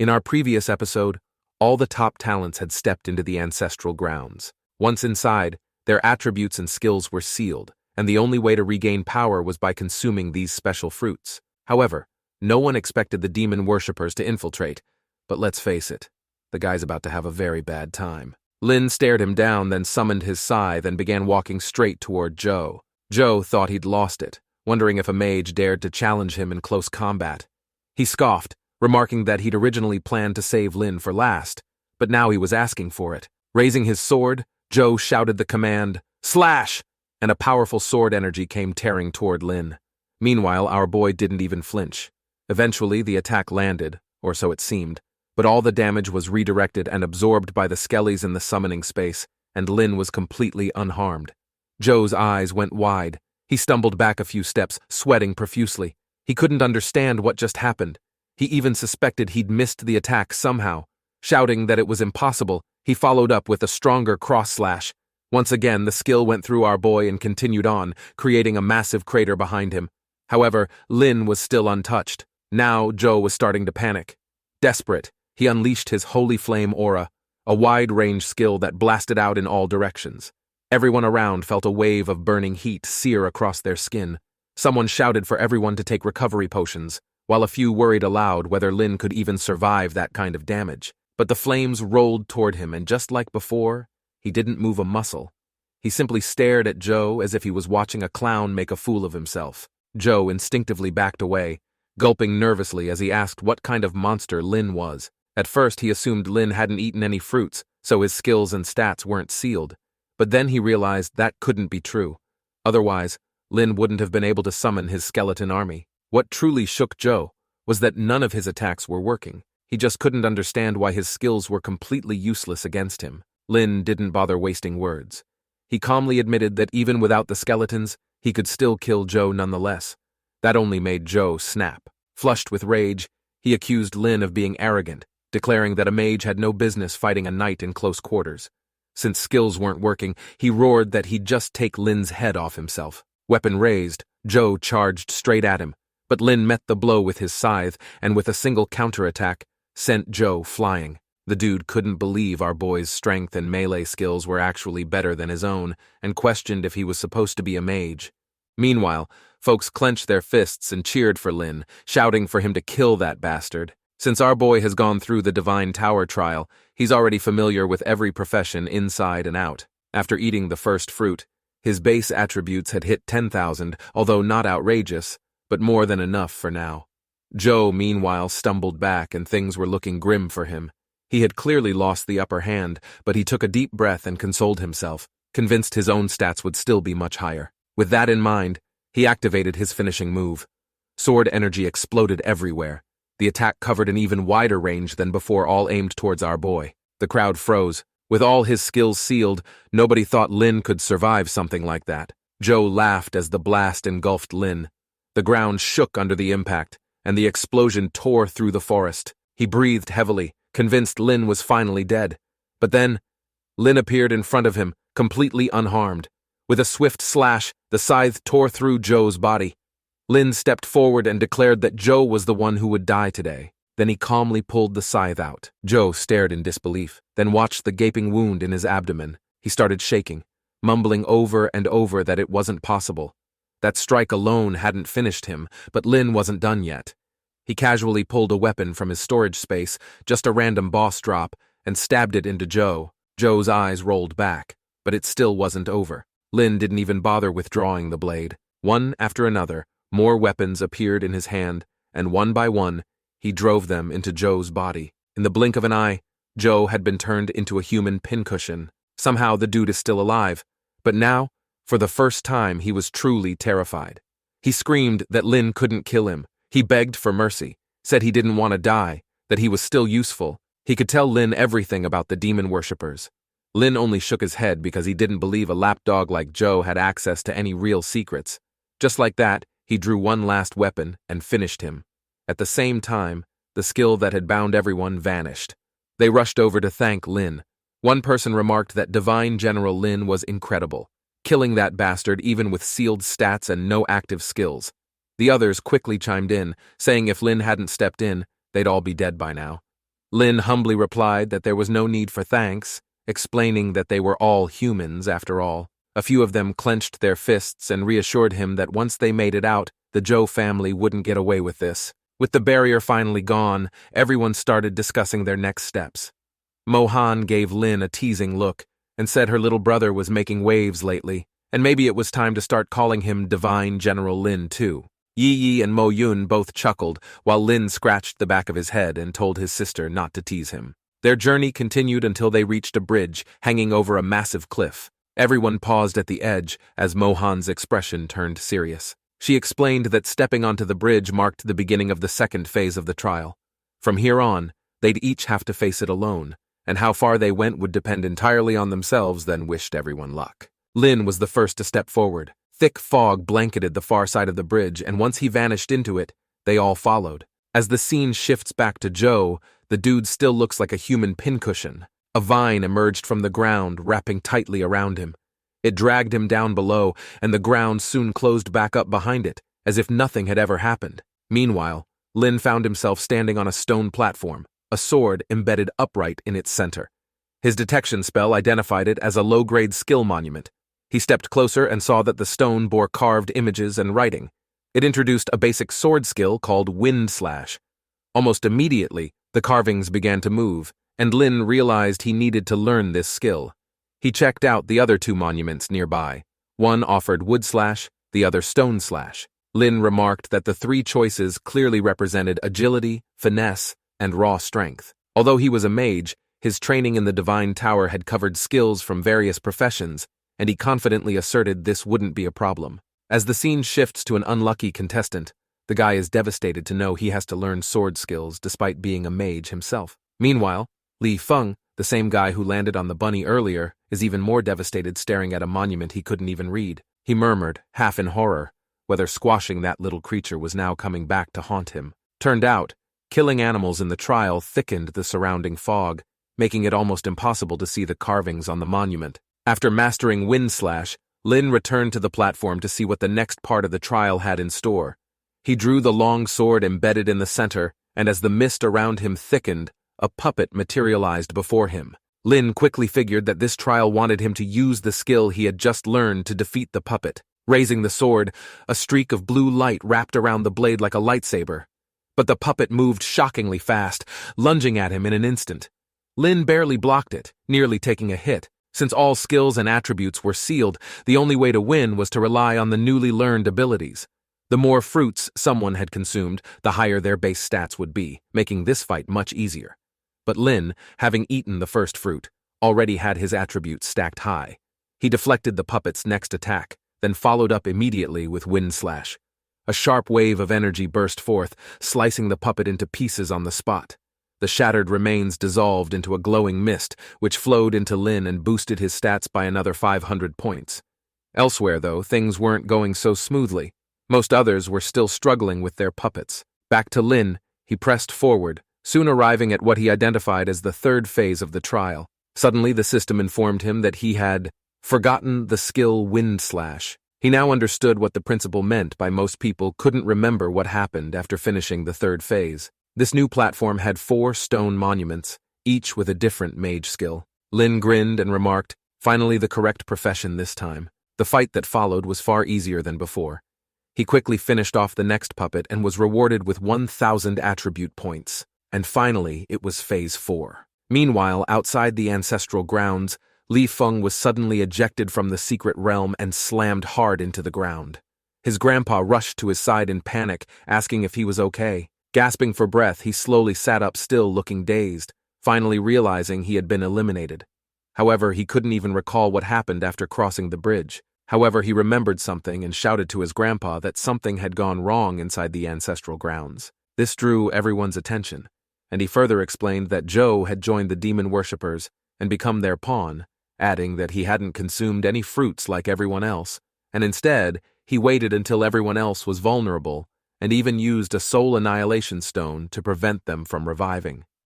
In our previous episode, all the top talents had stepped into the ancestral grounds. Once inside, their attributes and skills were sealed, and the only way to regain power was by consuming these special fruits. However, no one expected the demon worshippers to infiltrate, but let's face it, the guy's about to have a very bad time. Lin stared him down, then summoned his scythe and began walking straight toward Joe. Joe thought he'd lost it, wondering if a mage dared to challenge him in close combat. He scoffed, remarking that he'd originally planned to save Lin for last, but now he was asking for it. Raising his sword, Joe shouted the command, "Slash!" and a powerful sword energy came tearing toward Lin. Meanwhile, our boy didn't even flinch. Eventually, the attack landed, or so it seemed, but all the damage was redirected and absorbed by the skellies in the summoning space, and Lin was completely unharmed. Joe's eyes went wide. He stumbled back a few steps, sweating profusely. He couldn't understand what just happened. He even suspected he'd missed the attack somehow. Shouting that it was impossible, he followed up with a stronger cross slash. Once again, the skill went through our boy and continued on, creating a massive crater behind him. However, Lin was still untouched. Now Joe was starting to panic. Desperate, he unleashed his Holy Flame aura, a wide-range skill that blasted out in all directions. Everyone around felt a wave of burning heat sear across their skin. Someone shouted for everyone to take recovery potions, while a few worried aloud whether Lin could even survive that kind of damage. But the flames rolled toward him, and just like before, he didn't move a muscle. He simply stared at Joe as if he was watching a clown make a fool of himself. Joe instinctively backed away, gulping nervously as he asked what kind of monster Lin was. At first, he assumed Lin hadn't eaten any fruits, so his skills and stats weren't sealed. But then he realized that couldn't be true. Otherwise, Lin wouldn't have been able to summon his skeleton army. What truly shook Joe was that none of his attacks were working. He just couldn't understand why his skills were completely useless against him. Lin didn't bother wasting words. He calmly admitted that even without the skeletons, he could still kill Joe nonetheless. That only made Joe snap. Flushed with rage, he accused Lin of being arrogant, declaring that a mage had no business fighting a knight in close quarters. Since skills weren't working, he roared that he'd just take Lin's head off himself. Weapon raised, Joe charged straight at him, but Lin met the blow with his scythe, and with a single counterattack, sent Joe flying. The dude couldn't believe our boy's strength and melee skills were actually better than his own, and questioned if he was supposed to be a mage. Meanwhile, folks clenched their fists and cheered for Lin, shouting for him to kill that bastard. Since our boy has gone through the Divine Tower trial, he's already familiar with every profession inside and out. After eating the first fruit, his base attributes had hit 10,000, although not outrageous, but more than enough for now. Joe, meanwhile, stumbled back, and things were looking grim for him. He had clearly lost the upper hand, but he took a deep breath and consoled himself, convinced his own stats would still be much higher. With that in mind, he activated his finishing move. Sword energy exploded everywhere. The attack covered an even wider range than before, all aimed towards our boy. The crowd froze. With all his skills sealed, nobody thought Lin could survive something like that. Joe laughed as the blast engulfed Lin. The ground shook under the impact, and the explosion tore through the forest. He breathed heavily, convinced Lin was finally dead. But then, Lin appeared in front of him, completely unharmed. With a swift slash, the scythe tore through Joe's body. Lin stepped forward and declared that Joe was the one who would die today. Then he calmly pulled the scythe out. Joe stared in disbelief, then watched the gaping wound in his abdomen. He started shaking, mumbling over and over that it wasn't possible. That strike alone hadn't finished him, but Lin wasn't done yet. He casually pulled a weapon from his storage space, just a random boss drop, and stabbed it into Joe. Joe's eyes rolled back, but it still wasn't over. Lin didn't even bother withdrawing the blade. One after another, more weapons appeared in his hand, and one by one, he drove them into Joe's body. In the blink of an eye, Joe had been turned into a human pincushion. Somehow the dude is still alive, but now, for the first time, he was truly terrified. He screamed that Lin couldn't kill him. He begged for mercy, said he didn't want to die, that he was still useful. He could tell Lin everything about the demon worshippers. Lin only shook his head because he didn't believe a lapdog like Joe had access to any real secrets. Just like that, he drew one last weapon and finished him. At the same time, the skill that had bound everyone vanished. They rushed over to thank Lin. One person remarked that Divine General Lin was incredible, killing that bastard even with sealed stats and no active skills. The others quickly chimed in, saying if Lin hadn't stepped in, they'd all be dead by now. Lin humbly replied that there was no need for thanks, explaining that they were all humans after all. A few of them clenched their fists and reassured him that once they made it out, the Zhou family wouldn't get away with this. With the barrier finally gone, everyone started discussing their next steps. Mohan gave Lin a teasing look and said her little brother was making waves lately, and maybe it was time to start calling him Divine General Lin too. Yi Yi and Mo Yun both chuckled, while Lin scratched the back of his head and told his sister not to tease him. Their journey continued until they reached a bridge hanging over a massive cliff. Everyone paused at the edge as Mohan's expression turned serious. She explained that stepping onto the bridge marked the beginning of the second phase of the trial. From here on, they'd each have to face it alone, and how far they went would depend entirely on themselves. Then wished everyone luck. Lin was the first to step forward. Thick fog blanketed the far side of the bridge, and once he vanished into it, they all followed. As the scene shifts back to Joe, the dude still looks like a human pincushion. A vine emerged from the ground, wrapping tightly around him. It dragged him down below, and the ground soon closed back up behind it, as if nothing had ever happened. Meanwhile, Lin found himself standing on a stone platform, a sword embedded upright in its center. His detection spell identified it as a low-grade skill monument. He stepped closer and saw that the stone bore carved images and writing. It introduced a basic sword skill called Wind Slash. Almost immediately, the carvings began to move, and Lin realized he needed to learn this skill. He checked out the other two monuments nearby. One offered Wood Slash, the other Stone Slash. Lin remarked that the three choices clearly represented agility, finesse, and raw strength. Although he was a mage, his training in the Divine Tower had covered skills from various professions, and he confidently asserted this wouldn't be a problem. As the scene shifts to an unlucky contestant, the guy is devastated to know he has to learn sword skills despite being a mage himself. Meanwhile, Li Feng, the same guy who landed on the bunny earlier, is even more devastated, staring at a monument he couldn't even read. He murmured, half in horror, whether squashing that little creature was now coming back to haunt him. Turned out, killing animals in the trial thickened the surrounding fog, making it almost impossible to see the carvings on the monument. After mastering Wind Slash, Lin returned to the platform to see what the next part of the trial had in store. He drew the long sword embedded in the center, and as the mist around him thickened, a puppet materialized before him. Lin quickly figured that this trial wanted him to use the skill he had just learned to defeat the puppet. Raising the sword, a streak of blue light wrapped around the blade like a lightsaber. But the puppet moved shockingly fast, lunging at him in an instant. Lin barely blocked it, nearly taking a hit. Since all skills and attributes were sealed, the only way to win was to rely on the newly learned abilities. The more fruits someone had consumed, the higher their base stats would be, making this fight much easier. But Lin, having eaten the first fruit, already had his attributes stacked high. He deflected the puppet's next attack, then followed up immediately with Wind Slash. A sharp wave of energy burst forth, slicing the puppet into pieces on the spot. The shattered remains dissolved into a glowing mist, which flowed into Lin and boosted his stats by another 500 points. Elsewhere, though, things weren't going so smoothly. Most others were still struggling with their puppets. Back to Lin, he pressed forward, soon arriving at what he identified as the third phase of the trial. Suddenly, the system informed him that he had forgotten the skill Wind Slash. He now understood what the principle meant by most people couldn't remember what happened after finishing the third phase. This new platform had 4 stone monuments, each with a different mage skill. Lin grinned and remarked, finally the correct profession this time. The fight that followed was far easier than before. He quickly finished off the next puppet and was rewarded with 1,000 attribute points. And finally, it was Phase 4. Meanwhile, outside the ancestral grounds, Li Feng was suddenly ejected from the secret realm and slammed hard into the ground. His grandpa rushed to his side in panic, asking if he was okay. Gasping for breath, he slowly sat up still, looking dazed, finally realizing he had been eliminated. However, he couldn't even recall what happened after crossing the bridge. However, he remembered something and shouted to his grandpa that something had gone wrong inside the ancestral grounds. This drew everyone's attention, and he further explained that Joe had joined the demon worshippers and become their pawn, adding that he hadn't consumed any fruits like everyone else, and instead, he waited until everyone else was vulnerable and even used a soul annihilation stone to prevent them from reviving.